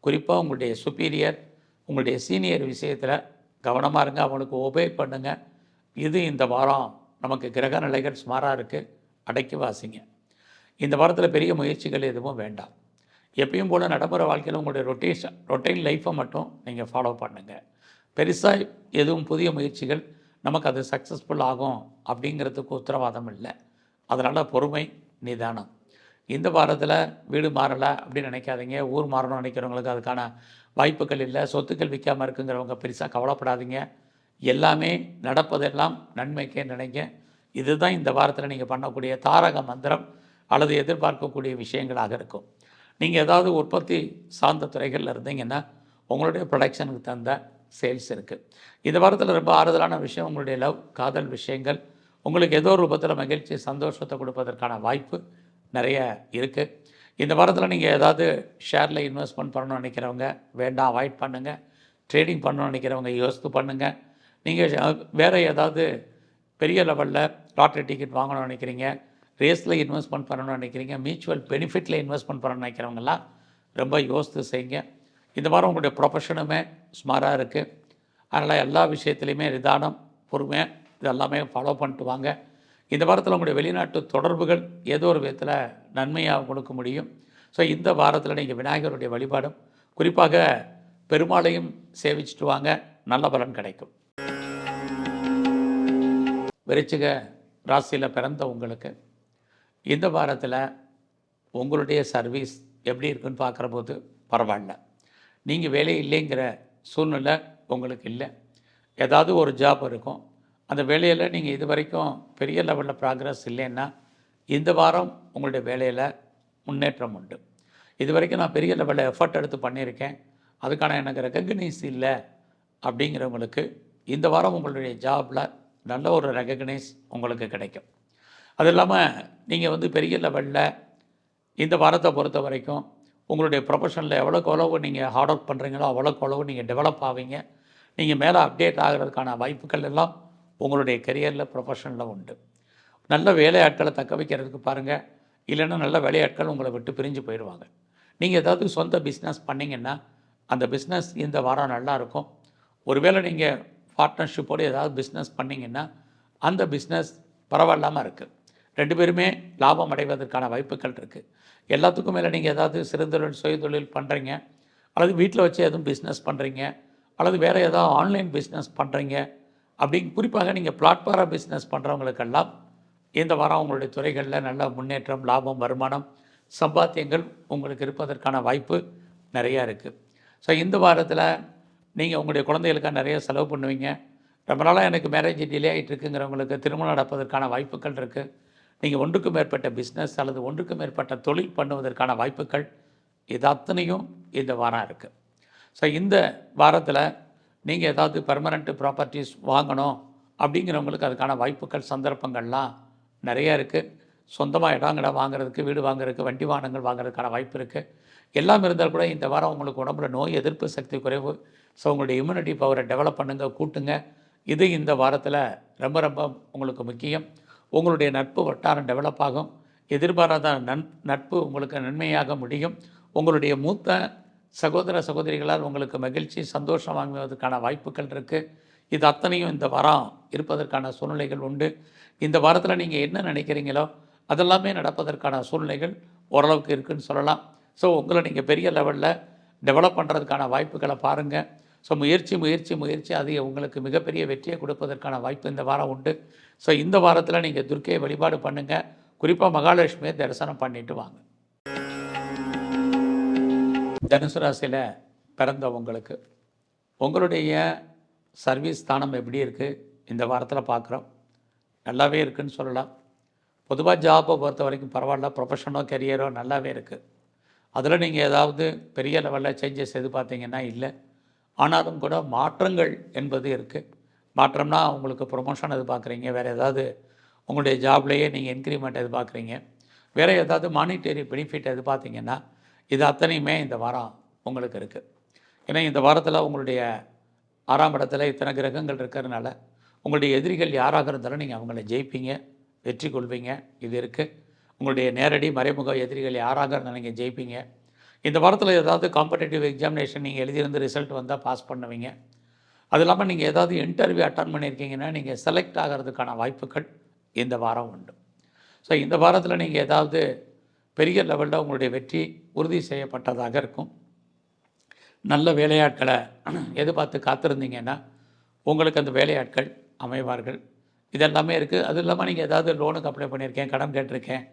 குறிப்பாக உங்களுடைய சுப்பீரியர், உங்களுடைய சீனியர் விஷயத்தில் கவனமாக இருங்க, அவங்களுக்கு ஒபே பண்ணுங்கள். இது இந்த வாரம் நமக்கு கிரக நிலைகள் சுமாராக இருக்குது, அடக்கி வாசிங்க. இந்த வாரத்தில் பெரிய முயற்சிகள் எதுவும் வேண்டாம். எப்பயும் போல் நடைமுறை வாழ்க்கையில் உங்களுடைய ரொட்டீன் லைஃப்பை மட்டும் நீங்கள் ஃபாலோ பண்ணுங்கள். பெருசாக எதுவும் புதிய முயற்சிகள் நமக்கு அது சக்ஸஸ்ஃபுல் ஆகும் அப்படிங்கிறதுக்கு உத்தரவாதம் இல்லை. அதனால் பொறுமை, நிதானம். இந்த வாரத்தில் வீடு மாறலை அப்படின்னு நினைக்காதீங்க. ஊர் மாறணும்னு நினைக்கிறவங்களுக்கு அதுக்கான வாய்ப்புகள் இல்லை. சொத்துக்கள் விற்காமல் இருக்குங்கிறவங்க பெருசாக கவலைப்படாதீங்க. எல்லாமே நடப்பதெல்லாம் நன்மைக்கே நினைங்க. இதுதான் இந்த வாரத்தில் நீங்கள் பண்ணக்கூடிய தாரக மந்திரம் அல்லது எதிர்பார்க்கக்கூடிய விஷயங்களாக இருக்கும். நீங்கள் ஏதாவது உற்பத்தி சார்ந்த துறைகளில் இருந்தீங்கன்னா உங்களுடைய ப்ரொடக்ஷனுக்கு தகுந்த சேல்ஸ் இருக்குது. இந்த வாரத்தில் ரொம்ப ஆறுதலான விஷயம், உங்களுடைய லவ், காதல் விஷயங்கள் உங்களுக்கு ஏதோ ரூபத்தில் மகிழ்ச்சி, சந்தோஷத்தை கொடுப்பதற்கான வாய்ப்பு நிறைய இருக்குது. இந்த வாரத்தில் நீங்கள் ஏதாவது ஷேரில் இன்வெஸ்ட்மெண்ட் பண்ணணும்னு நினைக்கிறவங்க வேண்டாம், அவாய்ட் பண்ணுங்கள். ட்ரேடிங் பண்ணணும்னு நினைக்கிறவங்க யோசித்து பண்ணுங்கள். நீங்கள் வேறு ஏதாவது பெரிய லெவலில் லாட்ரி டிக்கெட் வாங்கணும்னு நினைக்கிறீங்க, ரேஸில் இன்வெஸ்ட்மெண்ட் பண்ணணும்னு நினைக்கிறீங்க, மியூச்சுவல் பெனிஃபிட்டில் இன்வெஸ்ட்மெண்ட் பண்ணணும்னு நினைக்கிறவங்கெல்லாம் ரொம்ப யோசித்து செய்யுங்க. இந்த வாரம் உங்களுடைய ப்ரொஃபஷனுமே சுமாராக இருக்குது. அதனால் எல்லா விஷயத்துலையுமே நிதானம், பொறுமை இதெல்லாமே ஃபாலோ பண்ணிட்டு வாங்க. இந்த வாரத்தில் உங்களுடைய வெளிநாட்டு தொடர்புகள் ஏதோ ஒரு விதத்தில் நன்மையாக கொடுக்க முடியும். ஸோ இந்த வாரத்தில் நீங்கள் விநாயகருடைய வழிபாடும் குறிப்பாக பெருமாளையும் சேவிச்சுட்டு வாங்க, நல்ல பலன் கிடைக்கும். விருச்சிக ராசியில் பிறந்த உங்களுக்கு இந்த வாரத்தில் உங்களுடைய சர்வீஸ் எப்படி இருக்குன்னு பார்க்குற போது பரவாயில்ல. நீங்கள் வேலை இல்லைங்கிற சூழ்நிலை உங்களுக்கு இல்லை. ஏதாவது ஒரு ஜாப் இருக்கும், அந்த வேலையில் நீங்கள் இது வரைக்கும் பெரிய லெவலில் ப்ராக்ரஸ் இல்லைன்னா இந்த வாரம் உங்களுடைய வேலையில் முன்னேற்றம் உண்டு. இது வரைக்கும் நான் பெரிய லெவலில் எஃபர்ட் எடுத்து பண்ணியிருக்கேன், அதுக்கான எனக்கு ரெகக்னைஸ் இல்லை அப்படிங்கிறவங்களுக்கு இந்த வாரம் உங்களுடைய ஜாபில் நல்ல ஒரு ரெகக்னைஸ் உங்களுக்கு கிடைக்கும். அது இல்லாமல் நீங்கள் பெரிய லெவலில் இந்த வாரத்தை பொறுத்த வரைக்கும் உங்களுடைய ப்ரொஃபஷனில் எவ்வளோக்கு எவ்வளவு நீங்கள் ஹார்ட் ஒர்க் பண்ணுறீங்களோ அவ்வளோக்கு எவ்வளவு நீங்கள் டெவலப் ஆவீங்க. நீங்கள் மேலே அப்டேட் ஆகிறதுக்கான வாய்ப்புகள் எல்லாம் உங்களுடைய கெரியரில், ப்ரொஃபஷனில் உண்டு. நல்ல வேலையாட்களை தக்க வைக்கிறதுக்கு பாருங்கள், இல்லைன்னா நல்ல வேலையாட்கள் உங்களை விட்டு பிரிஞ்சு போயிடுவாங்க. நீங்கள் ஏதாவது சொந்த பிஸ்னஸ் பண்ணிங்கன்னா அந்த பிஸ்னஸ் இந்த வாரம் நல்லாயிருக்கும். ஒருவேளை நீங்கள் பார்ட்னர்ஷிப்போடு ஏதாவது பிஸ்னஸ் பண்ணிங்கன்னா அந்த பிஸ்னஸ் பரவாயில்லாமல் இருக்குது. 2 பேருமே லாபம் அடைவதற்கான வாய்ப்புகள் இருக்குது. எல்லாத்துக்கும் மேலே நீங்கள் ஏதாவது சிறுதொழில், சுயதொழில் பண்ணுறீங்க, அல்லது வீட்டில் வச்சு எதுவும் பிஸ்னஸ் பண்ணுறீங்க, அல்லது வேறு ஏதாவது ஆன்லைன் பிஸ்னஸ் பண்ணுறீங்க அப்படின்னு குறிப்பாக நீங்கள் பிளாட்ஃபார்ம் பிஸ்னஸ் பண்ணுறவங்களுக்கெல்லாம் இந்த வாரம் உங்களுடைய துறைகளில் நல்ல முன்னேற்றம், லாபம், வருமானம், சம்பாத்தியங்கள் உங்களுக்கு இருப்பதற்கான வாய்ப்பு நிறையா இருக்குது. ஸோ இந்த வாரத்தில் நீங்கள் உங்களுடைய குழந்தைகளுக்காக நிறைய செலவு பண்ணுவீங்க. ரொம்ப நாளாக எனக்கு மேரேஜ் டிலே ஆகிட்டு இருக்குங்கிறவங்களுக்கு திருமணம் நடப்பதற்கான வாய்ப்புகள் இருக்குது. நீங்கள் ஒன்றுக்கு மேற்பட்ட பிஸ்னஸ் அல்லது ஒன்றுக்கு மேற்பட்ட தொழில் பண்ணுவதற்கான வாய்ப்புகள் இது அத்தனையும் இந்த வாரம் இருக்குது. ஸோ இந்த வாரத்தில் நீங்கள் ஏதாவது பெர்மனண்ட் ப்ராப்பர்ட்டிஸ் வாங்கணும் அப்படிங்கிறவங்களுக்கு அதுக்கான வாய்ப்புகள் சந்தர்ப்பங்கள்லாம் நிறைய இருக்குது. சொந்தமாக இடம் வாங்குறதுக்கு, வீடு வாங்குறதுக்கு, வண்டி வாகனங்கள் வாங்குறதுக்கான வாய்ப்பு இருக்குது. எல்லாம் இருந்தால் கூட இந்த வாரம் உங்களுக்கு உடம்புல நோய் எதிர்ப்பு சக்தி குறைவு. ஸோ உங்களுடைய இம்யூனிட்டி பவரை டெவலப் பண்ணுங்க, கூட்டுங்க. இது இந்த வாரத்தில் ரொம்ப ரொம்ப உங்களுக்கு முக்கியம். உங்களுடைய நட்பு வட்டாரம் டெவலப் ஆகும். எதிர்பாராத நட்பு உங்களுக்கு நன்மையாக முடியும். உங்களுடைய மூத்த சகோதர சகோதரிகளால் உங்களுக்கு மகிழ்ச்சி, சந்தோஷம் வாங்குவதற்கான வாய்ப்புகள் இருக்குது. இது அத்தனையும் இந்த வாரம் இருப்பதற்கான சூழ்நிலைகள் உண்டு. இந்த வாரத்தில் நீங்கள் என்ன நினைக்கிறீங்களோ அதெல்லாமே நடப்பதற்கான சூழ்நிலைகள் ஓரளவுக்கு இருக்குதுன்னு சொல்லலாம். ஸோ உங்களை நீங்கள் பெரிய லெவலில் டெவலப் பண்ணுறதுக்கான வாய்ப்புகளை பாருங்கள். ஸோ முயற்சி அது உங்களுக்கு மிகப்பெரிய வெற்றியை கொடுப்பதற்கான வாய்ப்பு இந்த வாரம் உண்டு. ஸோ இந்த வாரத்தில் நீங்கள் துர்க்கையை வழிபாடு பண்ணுங்கள். குறிப்பாக மகாலட்சுமியை தரிசனம் பண்ணிட்டு வாங்க. தனுசு ராசியில் பிறந்தவங்களுக்கு உங்களுடைய சர்வீஸ் ஸ்தானம் எப்படி இருக்குது இந்த வாரத்தில் பார்க்குறோம். நல்லாவே இருக்குதுன்னு சொல்லலாம். பொதுவாக ஜாப்பை பொறுத்த வரைக்கும் பரவாயில்ல, ப்ரொஃபஷனோ கெரியரோ நல்லாவே இருக்குது. அதில் நீங்கள் ஏதாவது பெரிய லெவலில் சேஞ்சஸ் எதிர்பார்த்தீங்கன்னா இல்லை. ஆனாலும் கூட மாற்றங்கள் என்பது இருக்குது. மாற்றம்னா உங்களுக்கு ப்ரொமோஷன் எதிர்பார்க்குறீங்க, வேறு ஏதாவது உங்களுடைய ஜாப்லேயே நீங்கள் இன்க்ரிமெண்ட் எதிர்பார்க்குறீங்க, வேறு ஏதாவது மானிட்டரி பெனிஃபிட் எதிர்பார்த்தீங்கன்னா இது அத்தனையுமே இந்த வாரம் உங்களுக்கு இருக்குது. ஏன்னா இந்த வாரத்தில் உங்களுடைய 6ஆம் இடத்துல இத்தனை கிரகங்கள் இருக்கிறதுனால உங்களுடைய எதிரிகள் யாராக இருந்தாலும் நீங்கள் அவங்கள ஜெயிப்பீங்க, வெற்றி கொள்வீங்க. இது இருக்குது. உங்களுடைய நேரடி மறைமுக எதிரிகள் யாராக இருந்தாலும் நீங்கள் ஜெயிப்பீங்க. இந்த வாரத்தில் ஏதாவது காம்படேட்டிவ் எக்ஸாமினேஷன் நீங்கள் எழுதியிருந்து ரிசல்ட் வந்தால் பாஸ் பண்ணுவீங்க. அது இல்லாமல் நீங்கள் ஏதாவது இன்டர்வியூ அட்டன் பண்ணியிருக்கீங்கன்னா நீங்கள் செலக்ட் ஆகிறதுக்கான வாய்ப்புகள் இந்த வாரம் உண்டு. ஸோ இந்த வாரத்தில் நீங்கள் ஏதாவது பெரிய லெவலில் உங்களுடைய வெற்றி உறுதி செய்யப்பட்டதாக இருக்கும். நல்ல வேலையாட்களை எதிர்பார்த்து காத்திருந்தீங்கன்னா உங்களுக்கு அந்த வேலையாட்கள் அமைவார்கள். இதெல்லாமே இருக்குது. அது இல்லாமல் நீங்கள் ஏதாவது லோனுக்கு அப்ளை பண்ணியிருக்கேன், கடன் கேட்டிருக்கேன்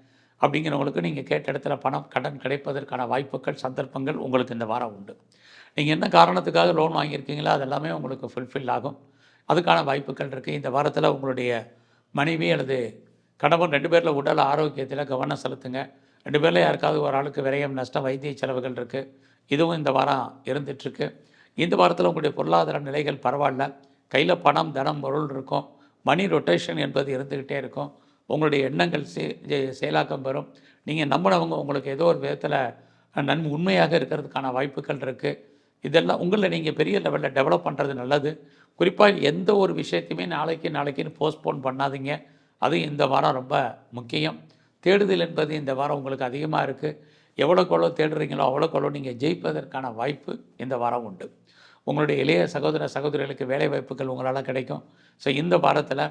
அப்படிங்கிறவங்களுக்கு நீங்கள் கேட்ட இடத்துல கடன் கிடைப்பதற்கான வாய்ப்புகள், சந்தர்ப்பங்கள் உங்களுக்கு இந்த வாரம் உண்டு. நீங்கள் என்ன காரணத்துக்காக லோன் வாங்கியிருக்கீங்களோ அதெல்லாமே உங்களுக்கு ஃபுல்ஃபில் ஆகும். அதுக்கான வாய்ப்புகள் இருக்குது. இந்த வாரத்தில் உங்களுடைய மனைவி அல்லது கணவன் 2 பேரில் உடல் ஆரோக்கியத்தில் கவனம் செலுத்துங்க. 2 பேரில் யாருக்காவது ஒரு ஆளுக்கு விரயம், நஷ்டம், வைத்திய செலவுகள் இருக்குது. இதுவும் இந்த வாரம் இருந்துகிட்ருக்கு. இந்த வாரத்தில் உங்களுடைய பொருளாதார நிலைகள் பரவாயில்ல. கையில் பணம், தனம், பொருள் இருக்கும். மணி ரொட்டேஷன் என்பது இருந்துக்கிட்டே இருக்கும். உங்களுடைய எண்ணங்கள் செயலாக்கம் பெறும். நீங்கள் நம்பினவங்க உங்களுக்கு ஏதோ ஒரு விதத்தில் உண்மையாக இருக்கிறதுக்கான வாய்ப்புகள் இருக்குது. இதெல்லாம் உங்களை நீங்கள் பெரிய லெவலில் டெவலப் பண்ணுறது நல்லது. குறிப்பாக எந்த ஒரு விஷயத்தையுமே நாளைக்குன்னு போஸ்ட்போன் பண்ணாதீங்க. அது இந்த வாரம் ரொம்ப முக்கியம். தேடுதல் என்பது இந்த வாரம் உங்களுக்கு அதிகமாக இருக்குது. எவ்வளோக்கு தேடுறீங்களோ அவ்வளோக்கு நீங்கள் ஜெயிப்பதற்கான வாய்ப்பு இந்த வாரம் உண்டு. உங்களுடைய இளைய சகோதர சகோதரிகளுக்கு வேலை வாய்ப்புகள் உங்களால் கிடைக்கும். ஸோ இந்த வாரத்தில்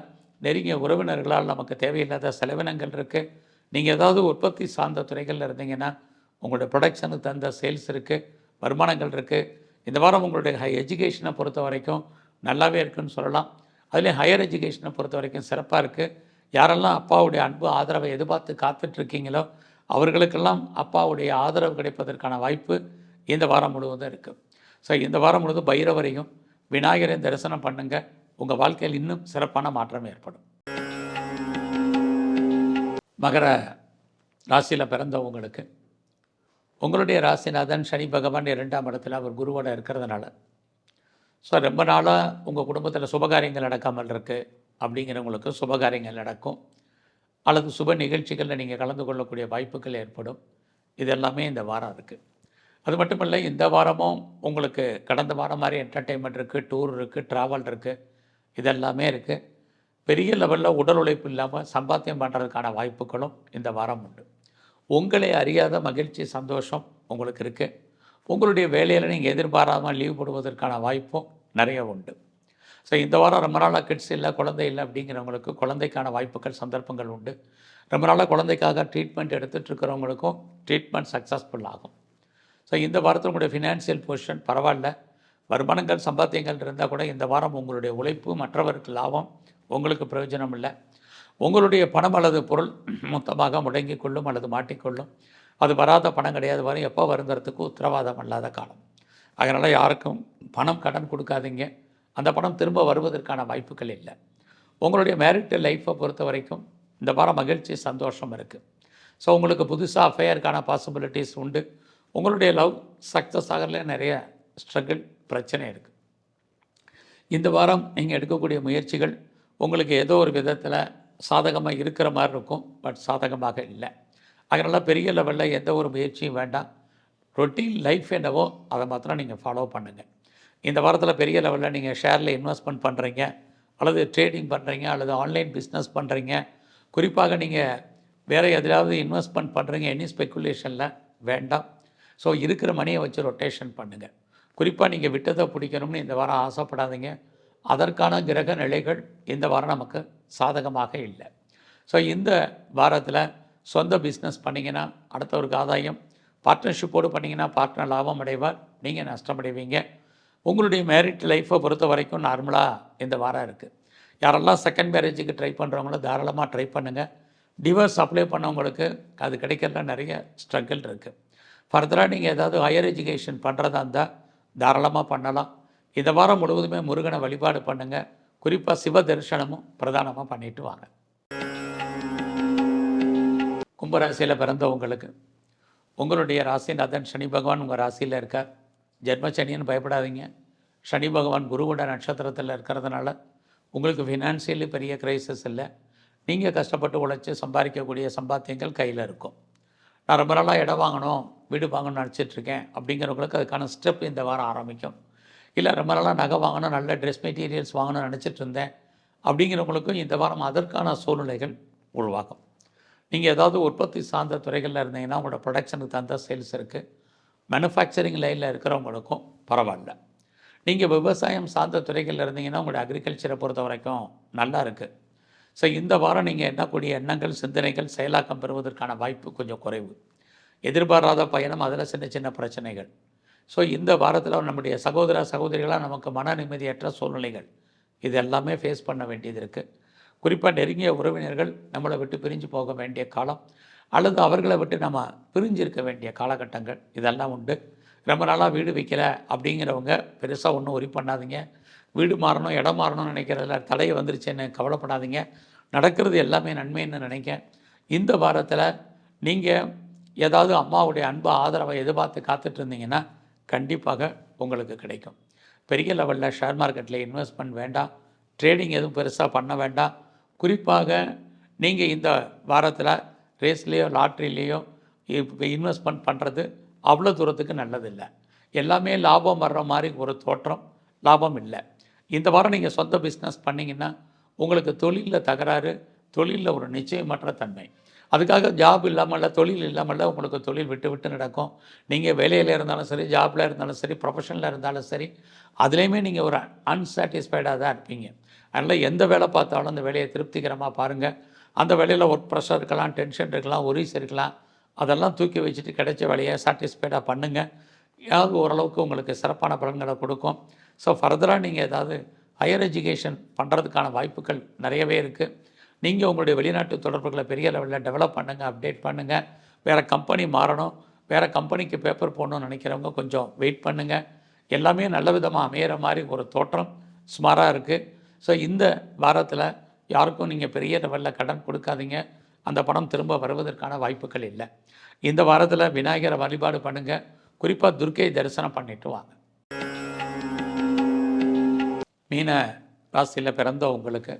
நெருங்கிய உறவினர்களால் நமக்கு தேவையில்லாத செலவினங்கள் இருக்குது. நீங்கள் ஏதாவது உற்பத்தி சார்ந்த துறைகளில் இருந்தீங்கன்னா உங்களுடைய ப்ரொடக்ஷனுக்கு தகுந்த சேல்ஸ் இருக்குது, வருமானங்கள் இருக்குது. இந்த வாரம் உங்களுடைய எஜுகேஷனை பொறுத்த வரைக்கும் நல்லாவே இருக்குதுன்னு சொல்லலாம். அதுலேயும் ஹையர் எஜுகேஷனை பொறுத்த வரைக்கும் சிறப்பாக இருக்குது. யாரெல்லாம் அப்பாவுடைய அன்பு ஆதரவை எதிர்பார்த்து காத்துட்ருக்கீங்களோ அவர்களுக்கெல்லாம் அப்பாவுடைய ஆதரவு கிடைப்பதற்கான வாய்ப்பு இந்த வாரம் முழுவதும் இருக்குது. ஸோ இந்த வாரம் முழுவதும் பைரவரையும் விநாயகரையும் தரிசனம் பண்ணுங்கள். உங்கள் வாழ்க்கையில் இன்னும் சிறப்பான மாற்றம் ஏற்படும். மகர ராசியில் பிறந்தவங்களுக்கு உங்களுடைய ராசிநாதன் சனி பகவான் 2ஆம் இடத்துல அவர் குருவோட இருக்கிறதுனால ஸோ ரொம்ப நாளாக உங்கள் குடும்பத்தில் சுபகாரியங்கள் நடக்காமல் இருக்குது அப்படிங்கிறவங்களுக்கு சுபகாரியங்கள் நடக்கும். அல்லது சுப நிகழ்ச்சிகளில் நீங்கள் கலந்து கொள்ளக்கூடிய வாய்ப்புகள் ஏற்படும். இது எல்லாமே இந்த வாரம் இருக்குது. அது மட்டும் இல்லை, இந்த வாரமும் உங்களுக்கு கடந்த வாரம் மாதிரி என்டர்டெயின்மெண்ட் இருக்குது, டூர் இருக்குது, ட்ராவல் இருக்குது, இதெல்லாமே இருக்குது. பெரிய லெவலில் உடல் உழைப்பு இல்லாமல் சம்பாத்தியம் பண்ணுறதுக்கான வாய்ப்புகளும் இந்த வாரம் உண்டு. உங்களை அறியாத மகிழ்ச்சி, சந்தோஷம் உங்களுக்கு இருக்குது. உங்களுடைய வேலையில் நீங்கள் எதிர்பாராமல் லீவ் போடுவதற்கான வாய்ப்பும் நிறைய உண்டு. ஸோ இந்த வாரம் ரொம்ப நாளாக கிட்ஸ் இல்லை, குழந்தை இல்லை அப்படிங்கிறவங்களுக்கு குழந்தைக்கான வாய்ப்புகள், சந்தர்ப்பங்கள் உண்டு. ரொம்ப நாளாக குழந்தைக்காக ட்ரீட்மெண்ட் எடுத்துகிட்டு இருக்கிறவங்களுக்கும் ட்ரீட்மெண்ட் சக்ஸஸ்ஃபுல் ஆகும். ஸோ இந்த வாரத்தில் உங்களுடைய ஃபினான்ஷியல் பொசிஷன் பரவாயில்ல. வருமானங்கள், சம்பாத்தியங்கள் இருந்தால் கூட இந்த வாரம் உங்களுடைய உழைப்பு மற்றவருக்கு லாபம், உங்களுக்கு பிரயோஜனம் இல்லை. உங்களுடைய பணம் அல்லது பொருள் மொத்தமாக முடங்கி கொள்ளும் அல்லது மாட்டிக்கொள்ளும். அது வராத பணம் கிடையாது, வரும் எப்போ வருங்கிறதுக்கு உத்தரவாதம் அல்லாத காலம். அதனால் யாருக்கும் பணம் கடன் கொடுக்காதீங்க. அந்த பணம் திரும்ப வருவதற்கான வாய்ப்புகள் இல்லை. உங்களுடைய மேரிட்டல் லைஃப்பை பொறுத்த வரைக்கும் இந்த வாரம் மகிழ்ச்சி, சந்தோஷம் இருக்குது. ஸோ உங்களுக்கு புதுசாக அஃபேருக்கான பாசிபிலிட்டிஸ் உண்டு. உங்களுடைய லவ் சக்ஸஸ் ஆகிறதுல நிறைய ஸ்ட்ரகிள், பிரச்சனை இருக்குது. இந்த வாரம் நீங்கள் எடுக்கக்கூடிய முயற்சிகள் உங்களுக்கு ஏதோ ஒரு விதத்தில் சாதகமாக இருக்கிற மாதிரி இருக்கும், பட் சாதகமாக இல்லை. அதனால் பெரிய லெவலில் எந்த ஒரு முயற்சியும் வேண்டாம். ரொட்டீன் லைஃப் என்னவோ அதை மாத்திரம் நீங்கள் ஃபாலோ பண்ணுங்கள். இந்த வாரத்தில் பெரிய லெவலில் நீங்கள் ஷேரில் இன்வெஸ்ட்மெண்ட் பண்ணுறீங்க, அல்லது ட்ரேடிங் பண்ணுறீங்க, அல்லது ஆன்லைன் பிஸ்னஸ் பண்ணுறீங்க, குறிப்பாக நீங்கள் வேறு எதிலாவது இன்வெஸ்ட்மெண்ட் பண்ணுறீங்க, எனி ஸ்பெக்குலேஷனில் வேண்டாம். ஸோ இருக்கிற மணியை வச்சு ரொட்டேஷன் பண்ணுங்கள். குறிப்பாக நீங்கள் விட்டதை பிடிக்கணும்னு இந்த வாரம் ஆசைப்படாதீங்க. அதற்கான கிரக நிலைகள் இந்த வாரம் நமக்கு சாதகமாக இல்லை. ஸோ இந்த வாரத்தில் சொந்த பிஸ்னஸ் பண்ணிங்கன்னா அடுத்தவருக்கு ஆதாயம், பார்ட்னர்ஷிப்போடு பண்ணிங்கன்னா பார்ட்னர் லாபம் அடைவார், நீங்கள் நஷ்டமடைவீங்க. உங்களுடைய மேரிட் லைஃப்பை பொறுத்த வரைக்கும் நார்மலாக இந்த வாரம் இருக்குது. யாரெல்லாம் செகண்ட் மேரேஜுக்கு ட்ரை பண்ணுறவங்களோ தாராளமாக ட்ரை பண்ணுங்கள். டிவோர்ஸ் அப்ளை பண்ணவங்களுக்கு அது கிடைக்கிறதுல நிறைய ஸ்ட்ரகிள் இருக்குது. ஃபர்தராக நீங்கள் ஏதாவது ஹையர் எஜுகேஷன் பண்ணுறதா இருந்தால் தாராளமாக பண்ணலாம். இந்த வாரம் முழுவதுமே முருகனை வழிபாடு பண்ணுங்கள். குறிப்பாக சிவ தரிசனமும் பிரதானமாக பண்ணிட்டு வாங்க. கும்பராசியில் பிறந்தவங்களுக்கு உங்களுடைய ராசிநாதன் சனி பகவான் உங்கள் ராசியில் இருக்கார். ஜென்மசனின்னு பயப்படாதீங்க. சனி பகவான் குருவோட நட்சத்திரத்தில் இருக்கிறதுனால உங்களுக்கு ஃபினான்சியலி பெரிய கிரைசிஸ் இல்லை. நீங்கள் கஷ்டப்பட்டு உழைச்சி சம்பாதிக்கக்கூடிய சம்பாத்தியங்கள் கையில் இருக்கும். நான் ரொம்ப நாளாக இடம் வாங்கணும், வீடு வாங்கணும்னு நினச்சிட்ருக்கேன் அப்படிங்கிறவங்களுக்கு அதுக்கான ஸ்டெப் இந்த வாரம் ஆரம்பிக்கும். இல்லை ரொம்ப நாளாக நகை வாங்கணும், நல்ல ட்ரெஸ் மெட்டீரியல்ஸ் வாங்கணும்னு நினச்சிட்டு இருந்தேன் அப்படிங்கிறவங்களுக்கும் இந்த வாரம் அதற்கான சூழ்நிலைகள் உருவாகும். நீங்கள் ஏதாவது உற்பத்தி சார்ந்த துறைகளில் இருந்தீங்கன்னா உங்களோட ப்ரொடக்ஷனுக்கு தகுந்த சேல்ஸ் இருக்குது. மேனுஃபேக்சரிங் லைனில் இருக்கிறவங்களுக்கும் பரவாயில்ல. நீங்கள் விவசாயம் சார்ந்த துறைகளில் இருந்தீங்கன்னா உங்களோட அக்ரிகல்ச்சரை பொறுத்த வரைக்கும் நல்லா இருக்குது. ஸோ இந்த வாரம் நீங்கள் எண்ணக்கூடிய எண்ணங்கள், சிந்தனைகள் செயலாக்கம் பெறுவதற்கான வாய்ப்பு கொஞ்சம் குறைவு. எதிர்பாராத பயணம், அதில் சின்ன சின்ன பிரச்சனைகள். ஸோ இந்த வாரத்தில் நம்முடைய சகோதர சகோதரிகளாக நமக்கு மன நிம்மதியற்ற சூழ்நிலைகள் இது எல்லாமே ஃபேஸ் பண்ண வேண்டியது இருக்குது. குறிப்பாக நெருங்கிய உறவினர்கள் நம்மளை விட்டு பிரிஞ்சு போக வேண்டிய காலம், அல்லது அவர்களை விட்டு நம்ம பிரிஞ்சிருக்க வேண்டிய காலகட்டங்கள் இதெல்லாம் உண்டு. ரொம்ப நாளாக வீடு வைக்கல அப்படிங்கிறவங்க பெருசாக ஒன்றும் ஒரி பண்ணாதீங்க. வீடு மாறணும், இடம் மாறணும்னு நினைக்கிறதில்ல, தடை வந்துருச்சுன்னு கவலைப்படாதீங்க. நடக்கிறது எல்லாமே நன்மைன்னு நினைக்க. இந்த வாரத்தில் நீங்கள் ஏதாவது அம்மாவுடைய அன்பு ஆதரவை எதிர்பார்த்து காத்துட்டு இருந்தீங்கன்னா கண்டிப்பாக உங்களுக்கு கிடைக்கும். பெரிய லெவலில் ஷேர் மார்க்கெட்டில் இன்வெஸ்ட்மெண்ட் வேண்டாம், ட்ரேடிங் எதுவும் பெருசாக பண்ண வேண்டாம். குறிப்பாக நீங்கள் இந்த வாரத்தில் ரேஸ்லேயோ லாட்ரிலேயோ இன்வெஸ்ட்மெண்ட் பண்ணுறது அவ்வளோ தூரத்துக்கு நல்லதில்லை. எல்லாமே லாபம் வர்ற மாதிரி ஒரு தோற்றம், லாபம் இல்லை. இந்த வாரம் நீங்கள் சொந்த பிஸ்னஸ் பண்ணிங்கன்னா உங்களுக்கு தொழிலில் தகராறு, தொழிலில் ஒரு நிச்சயமற்ற தன்மை. அதுக்காக ஜாப் இல்லாமல், தொழில் இல்லாமல் உங்களுக்கு தொழில் விட்டு விட்டு நடக்கும். நீங்கள் வேலையில் இருந்தாலும் சரி, ஜாபில் இருந்தாலும் சரி, ப்ரொஃபஷனில் இருந்தாலும் சரி, அதுலேயுமே நீங்கள் ஒரு அன்சாட்டிஸ்ஃபைடாக தான் இருப்பீங்க. அதனால் எந்த வேலை பார்த்தாலும் அந்த வேலையை திருப்திகரமாக பாருங்கள். அந்த வேலையில் ஒர்க் ப்ரெஷர் இருக்கலாம், டென்ஷன் இருக்கலாம், ஒரீஸ் இருக்கலாம், அதெல்லாம் தூக்கி வச்சுட்டு கிடைச்ச வேலையை சாட்டிஸ்ஃபைடாக பண்ணுங்கள். ஏதாவது ஓரளவுக்கு உங்களுக்கு சிறப்பான பலன்களை கொடுக்கும். ஸோ ஃபர்தராக நீங்கள் ஏதாவது ஹையர் எஜுகேஷன் பண்ணுறதுக்கான வாய்ப்புகள் நிறையவே இருக்குது. நீங்கள் உங்களுடைய வெளிநாட்டு தொடர்புகளை பெரிய லெவலில் டெவலப் பண்ணுங்கள், அப்டேட் பண்ணுங்கள். வேறு கம்பெனி மாறணும், வேறு கம்பெனிக்கு பேப்பர் போடணும்னு நினைக்கிறவங்க கொஞ்சம் வெயிட் பண்ணுங்கள். எல்லாமே நல்ல விதமாக அமையிற மாதிரி ஒரு தோற்றம் சுமாராக இருக்குது. ஸோ இந்த வாரத்தில் யாருக்கும் நீங்கள் பெரிய லெவலில் கடன் கொடுக்காதீங்க. அந்த பணம் திரும்ப வருவதற்கான வாய்ப்புகள் இல்லை. இந்த வாரத்தில் விநாயகரை வழிபாடு பண்ணுங்கள். குறிப்பாக துர்க்கை தரிசனம் பண்ணிட்டு வாங்க. மீன ராசியில் பிறந்த உங்களுக்கு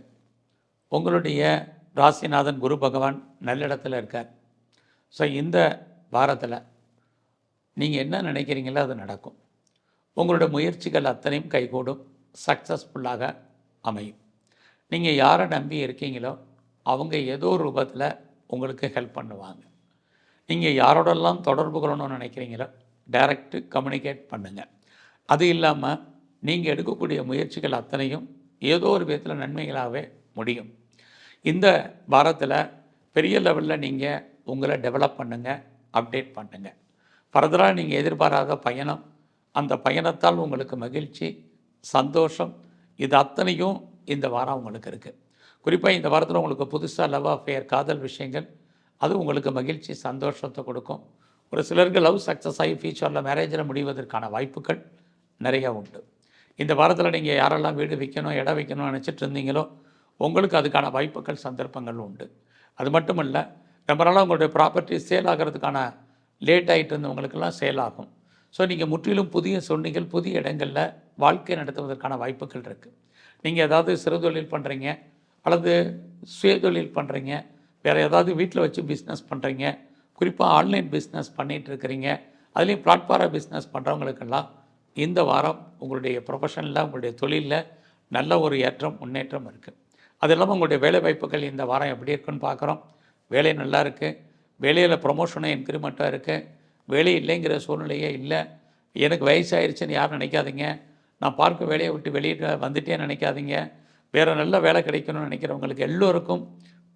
உங்களுடைய ராசிநாதன் குரு பகவான் நல்லிடத்தில் இருக்கார். ஸோ இந்த வாரத்தில் நீங்கள் என்ன நினைக்கிறீங்களோ அது நடக்கும். உங்களுடைய முயற்சிகள் அத்தனையும் கைகூடும், சக்ஸஸ்ஃபுல்லாக அமையும். நீங்கள் யாரை நம்பி இருக்கீங்களோ அவங்க ஏதோ ஒரு ரூபத்தில் உங்களுக்கு ஹெல்ப் பண்ணுவாங்க. நீங்கள் யாரோடெல்லாம் தொடர்பு கொள்ளணும்னு நினைக்கிறீங்களோ டைரக்டு கம்யூனிகேட் பண்ணுங்கள். அது இல்லாமல் நீங்கள் எடுக்கக்கூடிய முயற்சிகள் அத்தனையும் ஏதோ ஒரு விதத்தில் நன்மைகளாகவே முடியும். இந்த வாரத்தில் பெரிய லெவலில் நீங்கள் உங்களை டெவலப் பண்ணுங்கள், அப்டேட் பண்ணுங்கள். ஃபர்தராக நீங்கள் எதிர்பாராத பயணம், அந்த பயணத்தால் உங்களுக்கு மகிழ்ச்சி, சந்தோஷம், இது அத்தனையும் இந்த வாரம் உங்களுக்கு இருக்குது. குறிப்பாக இந்த வாரத்தில் உங்களுக்கு புதுசாக லவ் அஃபேர், காதல் விஷயங்கள், அது உங்களுக்கு மகிழ்ச்சி, சந்தோஷத்தை கொடுக்கும். ஒரு சிலருக்கு லவ் சக்ஸஸ் ஆகி ஃபியூச்சரில் மேரேஜில் முடிவதற்கான வாய்ப்புகள் நிறையா உண்டு. இந்த வாரத்தில் நீங்கள் யாரெல்லாம் வீடு விற்கணும், இடம் விற்கணும்னு நினச்சிட்டு இருந்தீங்களோ உங்களுக்கு அதுக்கான வாய்ப்புகள், சந்தர்ப்பங்கள் உண்டு. அது மட்டும் இல்லை, ரொம்ப நாளாக உங்களுடைய ப்ராப்பர்ட்டி சேல் ஆகிறதுக்கான லேட் ஆகிட்டு இருந்தவங்களுக்கெல்லாம் சேல் ஆகும். ஸோ நீங்கள் முற்றிலும் புதிய சூழ்நிலைகள், புதிய இடங்களில் வாழ்க்கை நடத்துவதற்கான வாய்ப்புகள் இருக்குது. நீங்கள் ஏதாவது சிறு தொழில் பண்ணுறீங்க, அல்லது சுயதொழில் பண்ணுறீங்க, வேறு ஏதாவது வீட்டில் வச்சு பிஸ்னஸ் பண்ணுறீங்க, குறிப்பாக ஆன்லைன் பிஸ்னஸ் பண்ணிகிட்டு இருக்கிறீங்க, அதுலேயும் பிளாட்ஃபார்ம் பிஸ்னஸ் பண்ணுறவங்களுக்கெல்லாம் இந்த வாரம் உங்களுடைய ப்ரொஃபஷனில் உங்களுடைய தொழிலில் நல்ல ஒரு ஏற்றம் முன்னேற்றம் இருக்குது. அது இல்லாமல் உங்களுடைய வேலை வாய்ப்புகள் இந்த வாரம் எப்படி இருக்குன்னு பார்க்குறோம். வேலை நல்லா இருக்குது, வேலையில் ப்ரொமோஷனும் இன்க்ரிமெண்ட்டாக இருக்குது, வேலை இல்லைங்கிற சூழ்நிலையே இல்லை, எனக்கு வயசாயிருச்சுன்னு யாரும் நினைக்காதீங்க, நான் பார்க்க வேலையை விட்டு வெளியே வந்துட்டேன்னு நினைக்காதீங்க, வேறு நல்ல வேலை கிடைக்கணும்னு நினைக்கிறவங்களுக்கு எல்லோருக்கும்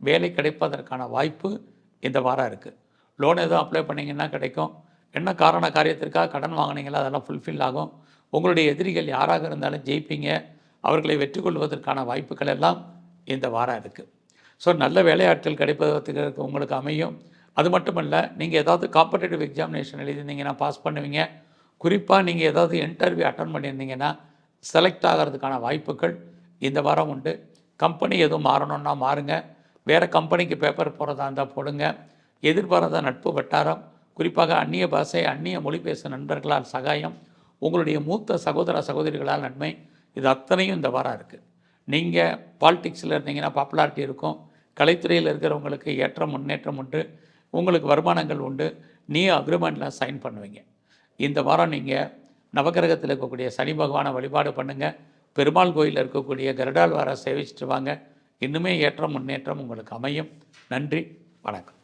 வேலை கிடைப்பதற்கான வாய்ப்பு இந்த வாரம் இருக்குது. லோன் எதுவும் அப்ளை பண்ணிங்கன்னா கிடைக்கும். என்ன காரியத்திற்காக கடன் வாங்கினீங்களோ அதெல்லாம் ஃபுல்ஃபில் ஆகும். உங்களுடைய எதிரிகள் யாராக இருந்தாலும் ஜெயிப்பீங்க. அவர்களை வெற்றி கொள்வதற்கான வாய்ப்புகள் எல்லாம் இந்த வாரம் இருக்குது. ஸோ நல்ல வேலையாட்கள் கிடைப்பதற்கு உங்களுக்கு அமையும். அது மட்டும் இல்லை, நீங்கள் ஏதாவது காம்படேட்டிவ் எக்ஸாமினேஷன் எழுதியிருந்தீங்கன்னா பாஸ் பண்ணுவீங்க. குறிப்பாக நீங்கள் ஏதாவது இன்டர்வியூ அட்டன் பண்ணியிருந்தீங்கன்னா செலக்ட் ஆகிறதுக்கான வாய்ப்புகள் இந்த வாரம் உண்டு. கம்பெனி எதுவும் மாறணுன்னா மாறுங்க, வேறு கம்பெனிக்கு பேப்பர் போகிறதா இருந்தால் போடுங்க. எதிர்பாராத நட்பு வட்டாரம், குறிப்பாக அந்நிய பாஷை அந்நிய மொழி பேசும் நண்பர்களால் சகாயம், உங்களுடைய மூத்த சகோதர சகோதரிகளால் நன்மை, இது அத்தனையும் இந்த வாரம் இருக்குது. நீங்கள் பாலிடிக்ஸில் இருந்தீங்கன்னா பாப்புலாரிட்டி இருக்கும், கலைத்துறையில் இருக்கிறவங்களுக்கு ஏற்றம் முன்னேற்றம் உண்டு, உங்களுக்கு வருமானங்கள் உண்டு, அக்ரிமெண்ட்டில் சைன் பண்ணுவீங்க. இந்த வாரம் நீங்கள் நவகிரகத்தில் இருக்கக்கூடிய சனி பகவானை வழிபாடு பண்ணுங்கள். பெருமாள் கோயிலில் இருக்கக்கூடிய கருடாழ்வாரை சேவிச்சுட்டு வாங்க. இன்னுமே ஏற்றம் முன்னேற்றம் உங்களுக்கு அமையும். நன்றி, வணக்கம்.